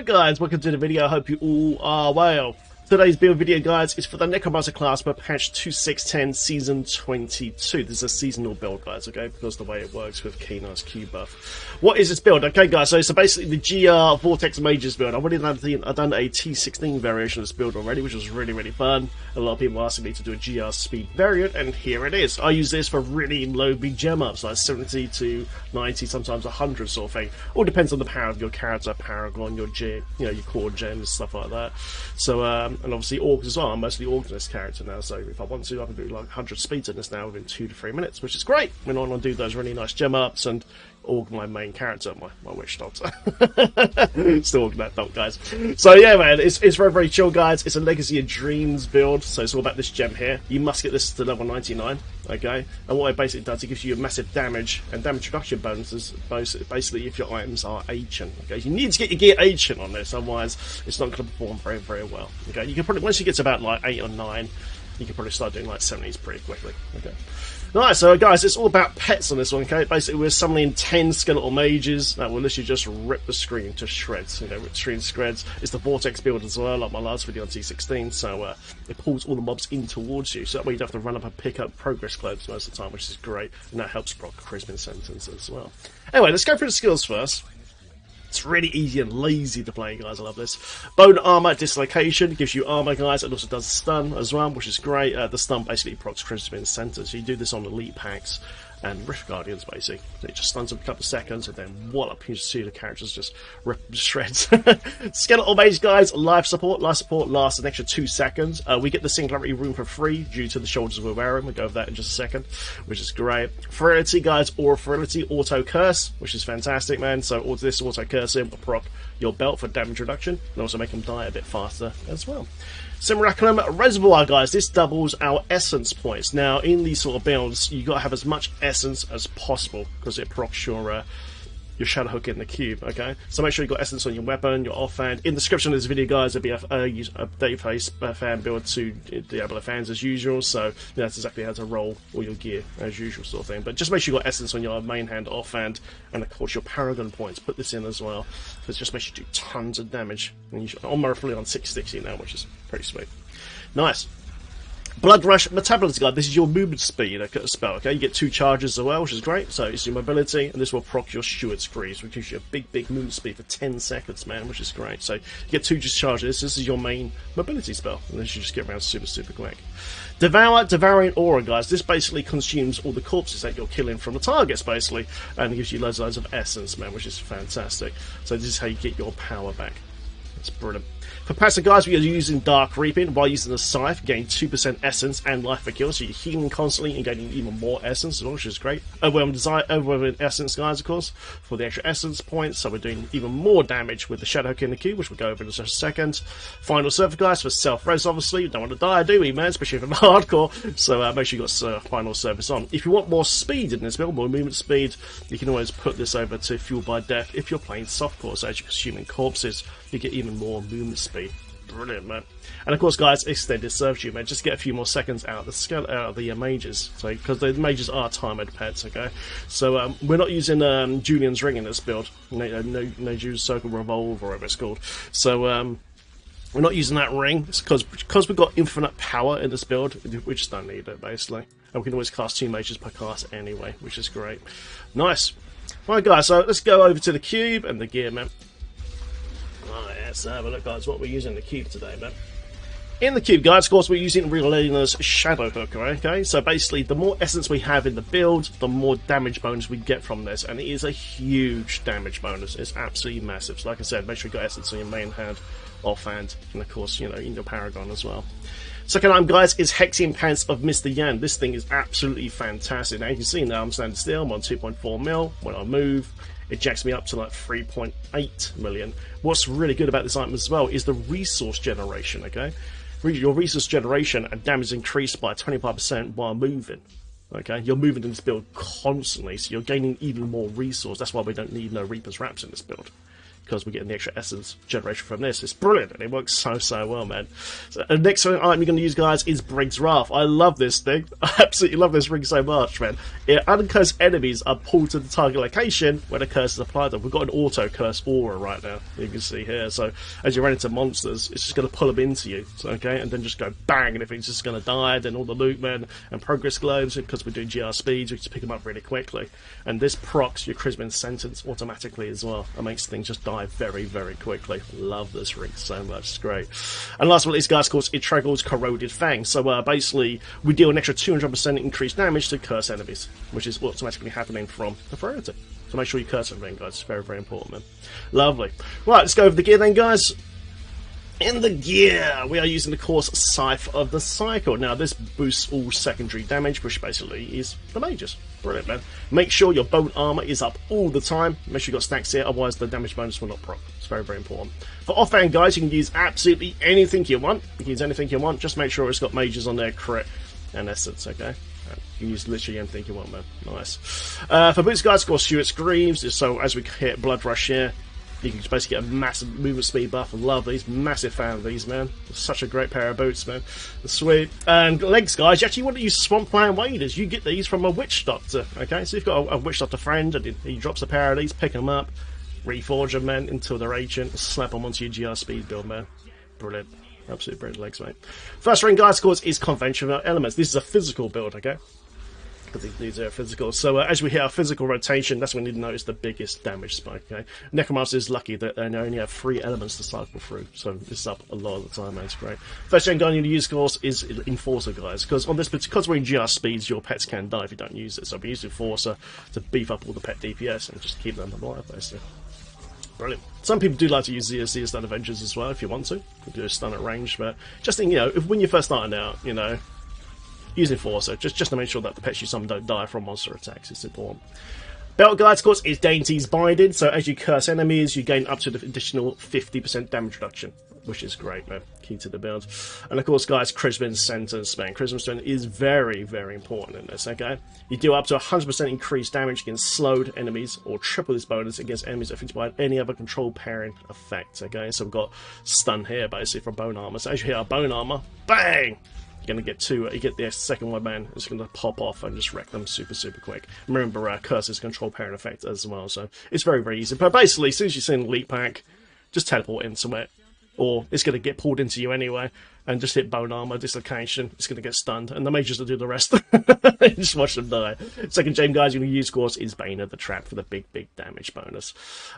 guys, welcome to the video. I hope you all are well. Today's build video, guys, is for the Necromancer class per patch 2610 season 22. This is a seasonal build, guys, okay, because the way it works with Keena's Q buff. What is this build? Okay, guys, so basically the GR Vortex Mages build. I've done a T16 variation of this build already, which was really fun. A lot of people asking me to do a GR speed variant, and here it is. I use this for really low big gem ups, like 70 to 90, sometimes 100 sort of thing. All depends on the power of your character, Paragon, your G, you know, your core gems, stuff like that. So, and obviously Orcs as well. I'm mostly Orc in this character now, so if I want to, I can do like 100 speeds in this now within 2 to 3 minutes, which is great. When I want to do those really nice gem ups and Orc my main character, my witch doctor. Still Orc that dog, guys. So yeah, man, it's very chill, guys. It's a Legacy of Dreams build, so it's all about this gem here. You must get this to level 99, okay? And what it basically does, it gives you a massive damage and damage reduction bonuses, basically if your items are ancient, okay? You need to get your gear ancient on this, otherwise it's not going to perform very well, okay? You can probably, once you get to about like 8 or 9, you can probably start doing like 70s pretty quickly, okay? Alright, so guys, it's all about pets on this one, okay? Basically, we're summoning 10 skeletal mages that will literally just rip the screen to shreds, rip the screen to shreds. It's the Vortex build as well, like my last video on T16, so it pulls all the mobs in towards you, so that way you don't have to run up and pick up progress clothes most of the time, which is great, and that helps proc charisma sentence as well. Anyway, let's go through the skills first. It's really easy and lazy to play, guys. I love this. Bone Armor Dislocation gives you armor, guys. It also does stun as well, which is great. The stun basically procs charisma in center, so you do this on elite packs and Rift Guardians, basically. It just stuns them for a couple of seconds, and then wallop, you see the characters just rip to shreds. Skeletal Mage, guys, life support. Life support lasts an extra 2 seconds. We get the Singularity Rune for free due to the shoulders we're wearing. We'll go over that in just a second, which is great. Fertility, guys, Aura Fertility, Auto Curse, which is fantastic, man. So this Auto Curse will proc your belt for damage reduction, and also make them die a bit faster as well. Simulacrum Reservoir, guys, this doubles our essence points. Now, in these sort of builds, you got to have as much essence as possible, because it procs your shadow hook in the cube, okay? So make sure you got essence on your weapon, your offhand. In the description of this video, guys, there'll be a Dayface fan build to Diablo fans as usual, so that's exactly how to roll all your gear as usual sort of thing. But just make sure you got essence on your main hand, offhand, and of course your Paragon points. Put this in as well, because it just makes you do tons of damage. And I'm roughly on 660 now, which is pretty sweet. Nice. Blood Rush Metabolism Guard. This is your movement speed spell, okay? You get 2 charges as well, which is great. So it's your mobility, and this will proc your Steward's Greaves, which gives you a big movement speed for 10 seconds, man, which is great. So you get 2 just charges. This is your main mobility spell, and then you just get around super quick. Devouring Aura, guys. This basically consumes all the corpses that you're killing from the targets, basically, and it gives you loads of essence, man, which is fantastic. So this is how you get your power back. It's brilliant. For passive, guys, we are using Dark Reaping while using the Scythe, gain 2% essence and life per kill, so you're healing constantly and gaining even more essence as well, which is great. Overwhelming essence, guys, of course, for the extra essence points, so we're doing even more damage with the Shadow Hook in the cube, which we'll go over in just a second. Final Surfer, guys, for self-res, obviously. You don't want to die, do we, man? Especially if you're hardcore, so make sure you got Final Service on. If you want more speed in this build, more movement speed, you can always put this over to Fueled by Death if you're playing softcore, so as you're consuming corpses, you get even more movement speed. Brilliant, man. And of course, guys, Extended serves you, man. Just get a few more seconds out of the mages, so because the mages are timed pets, okay? So we're not using Julian's Ring in this build. No Julian's Circle Revolve or whatever it's called. So we're not using that ring. It's because we've got infinite power in this build. We just don't need it, basically. And we can always cast 2 mages per cast anyway, which is great. Nice. Right, guys. So let's go over to the cube and the gear, man. Alright, let's have a look, guys, what we're using in the cube today, man. In the cube, guys, of course, we're using Relenna's Shadow Hook, okay? So basically, the more essence we have in the build, the more damage bonus we get from this, and it is a huge damage bonus. It's absolutely massive. So like I said, make sure you got essence on your main hand, offhand, and of course, you know, in your Paragon as well. Second item, guys, is Hexian Pants of Mr. Yan. This thing is absolutely fantastic. Now, you can see now I'm standing still. I'm on 2.4 mil. When I move, it jacks me up to like 3.8 million. What's really good about this item as well is the resource generation, okay? Your resource generation and damage increased by 25% while moving. Okay, you're moving in this build constantly, so you're gaining even more resource. That's why we don't need no Reaper's Wraps in this build. because we're getting the extra essence generation from this. It's brilliant, and it works so well, man. So the next item you're going to use, guys, is Briggs Wrath. I love this thing. I absolutely love this ring so much, man. Uncursed enemies are pulled to the target location when a curse is applied. We've got an auto curse aura right now, you can see here. So as you run into monsters, it's just going to pull them into you, okay, and then just go bang, and everything's just going to die. Then all the loot, man, and progress globes, because we're doing GR speeds, we just pick them up really quickly. And this procs your Charisma sentence automatically as well. It makes things just die very quickly. Love this ring so much, it's great. And last but not least, guys, of course, it triggers Corroded Fang. So basically, we deal an extra 200% increased damage to curse enemies, which is automatically happening from the priority. So make sure you curse everything, guys. It's very important, man. Lovely. Right, let's go over the gear then, guys. In the gear, we are using, of course, Scythe of the Cycle. Now, this boosts all secondary damage, which basically is the mages. Brilliant, man. Make sure your bone armor is up all the time. Make sure you've got stacks here, otherwise the damage bonus will not proc. It's very important. For offhand, guys, you can use absolutely anything you want. You can use anything you want. Just make sure it's got mages on there, crit, and essence, okay? You can use literally anything you want, man. Nice. For boots, guys, of course, Stuart Greaves. So as we hit Blood Rush here, you can basically get a massive movement speed buff. I love these. Massive fan of these, man. Such a great pair of boots, man. Sweet. And legs, guys, you actually want to use Swampland Waders. You get these from a Witch Doctor, okay? So you've got a Witch Doctor friend, and he drops a pair of these, pick them up, reforge them, man, until they're ancient, slap them onto your GR speed build, man. Brilliant. Absolutely brilliant legs, mate. First ring, guys, of course, is Conventional Elements. This is a physical build, okay? These are physical. So as we hit our physical rotation, that's when you notice the biggest damage spike. Okay, Necromancer is lucky that they only have 3 elements to cycle through, so this is up a lot of the time, man. It's great. First thing I'm going to use, of course, is Enforcer, guys, because on this, because we're in GR speeds, your pets can die if you don't use it. So we use Enforcer to beef up all the pet DPS and just keep them alive, basically. Brilliant. Some people do like to use ZSZ stun Avengers as well, if you want to. You can do a stun at range, but just think, when you're first starting out, use Enforcer, just to make sure that the pets you summon don't die from monster attacks. It's important. Belt, guys, of course, is Dainty's Binding, so as you curse enemies, you gain up to the additional 50% damage reduction, which is great, man. Key to the build. And of course, guys, Charisma Sentence, man. Charisma Stone is very important in this, okay? You do up to 100% increased damage against slowed enemies, or triple this bonus against enemies affected by any other control pairing effect, okay? So we've got stun here, basically, from Bone Armor. So as you hit our Bone Armor, bang! You're going to get 2, you get the second one, man, it's going to pop off and just wreck them super quick. Remember, Curse's control parent effect as well, so it's very easy. But basically, as soon as you see an elite pack, just teleport into it, or it's going to get pulled into you anyway, and just hit Bone Armor, Dislocation, it's going to get stunned, and the mages will do the rest. Just watch them die. Second gem, guys, you're going to use, of course, is Bane of the Trap for the big damage bonus.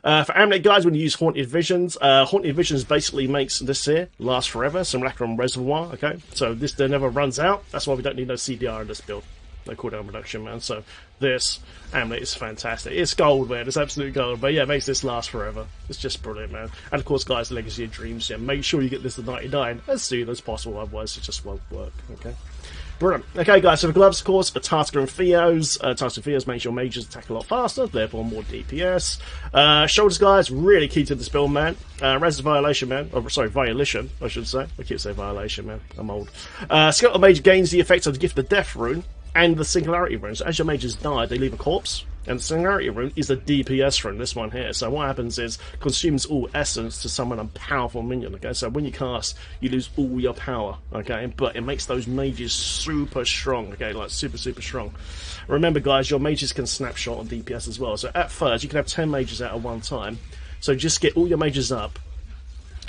For Amulet, guys, we're going to use Haunted Visions. Haunted Visions basically makes this here last forever, Simulacrum Reservoir, okay? So this never runs out. That's why we don't need no CDR in this build. No cooldown reduction, man. So this Amulet is fantastic. It's gold, man. It's absolute gold. But yeah, it makes this last forever. It's just brilliant, man. And of course, guys, Legacy of Dreams. Yeah, make sure you get this to 99 as soon as possible. Otherwise, it just won't work. Okay. Brilliant. Okay, guys, so for gloves, of course, Tasker and Theos. Tasker and Theos makes your mages attack a lot faster, therefore more DPS. Shoulders, guys, really key to this build, man. Resist Violation, man. Oh, sorry, Violation, I should say. I keep saying Violation, man. I'm old. Skeletal Mage gains the effect of the Gift of Death rune and the Singularity rune. So as your mages die, they leave a corpse. And the Singularity rune is the DPS rune, this one here. So what happens is, consumes all essence to summon a powerful minion, okay? So when you cast, you lose all your power, okay? But it makes those mages super strong, okay? Like super strong. Remember, guys, your mages can snapshot on DPS as well. So at first, you can have 10 mages out at one time. So just get all your mages up.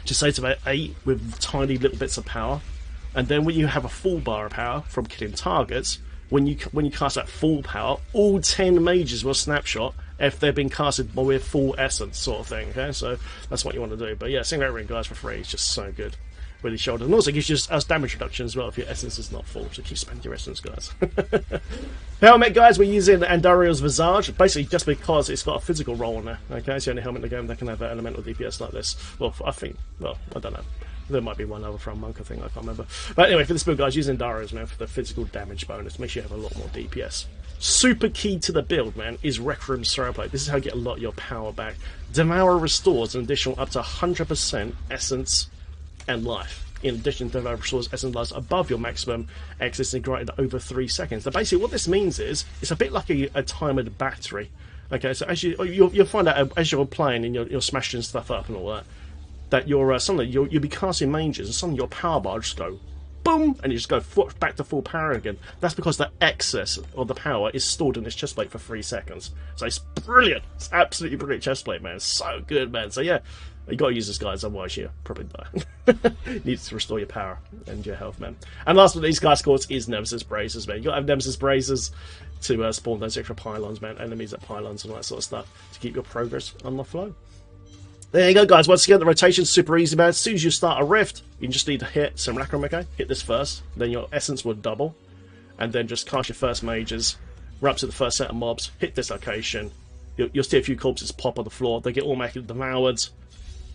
Just say to about 8 with tiny little bits of power. And then when you have a full bar of power from killing targets, when you cast that full power, all 10 mages will snapshot if they've been casted with full essence, sort of thing. Okay, so that's what you want to do. But yeah, Singularity Ring, guys, for free is just so good. Really shoulder, and also gives you us damage reduction as well if your essence is not full. So keep spending your essence, guys. Helmet, guys, we're using Andariel's Visage, basically just because it's got a physical roll on there. Okay, it's the only helmet in the game that can have an elemental DPS like this. Well, I don't know. There might be one other from Monk, I think, I can't remember. But anyway, for this build, guys, using Darius, man, for the physical damage bonus. Makes you have a lot more DPS. Super key to the build, man, is Requiem Cereplate. This is how you get a lot of your power back. Devour restores an additional up to 100% essence and life. In addition, Devour restores essence and life above your maximum excess and granted over 3 seconds. So basically, what this means is, it's a bit like a timed battery. Okay, so as you'll find out as you're playing and you're smashing stuff up and all that, that suddenly you'll be casting mages and suddenly your power bar just go boom, and you just go back to full power again. That's because the excess of the power is stored in this chestplate for 3 seconds. So it's brilliant. It's absolutely brilliant chestplate, man. It's so good, man. So yeah, you got to use this, guys, otherwise you probably die. Need to restore your power and your health, man. And last but not least, guys, of course, is Nemesis Braces, man. You got to have Nemesis Braces to spawn those extra pylons, man. Enemies at pylons and all that sort of stuff to keep your progress on the flow. There you go, guys. Once again, the rotation's super easy, man. As soon as you start a rift, you just need to hit some Necromancer. Hit this first, then your essence will double, and then just cast your first mages, run up to the first set of mobs, hit this location. You'll see a few corpses pop on the floor. They get automatically devoured,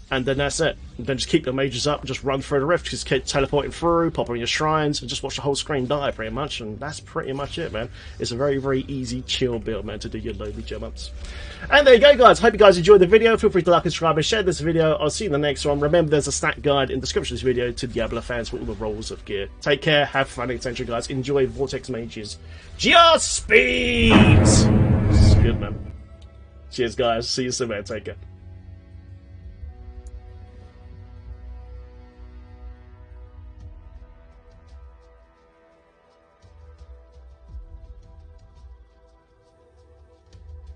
and then that's it. And then just keep your mages up and just run through the rift. Just keep teleporting through, pop on your shrines, and just watch the whole screen die, pretty much. And that's pretty much it, man. It's a very, very easy, chill build, man, to do your LoD gem ups. And there you go, guys. Hope you guys enjoyed the video. Feel free to like and subscribe and share this video. I'll see you in the next one. Remember, there's a stat guide in the description of this video to Diablo fans for all the roles of gear. Take care, have fun, etc., guys. Enjoy Vortex Mages. Just speeds! It's good, man. Cheers, guys. See you soon, man. Take care.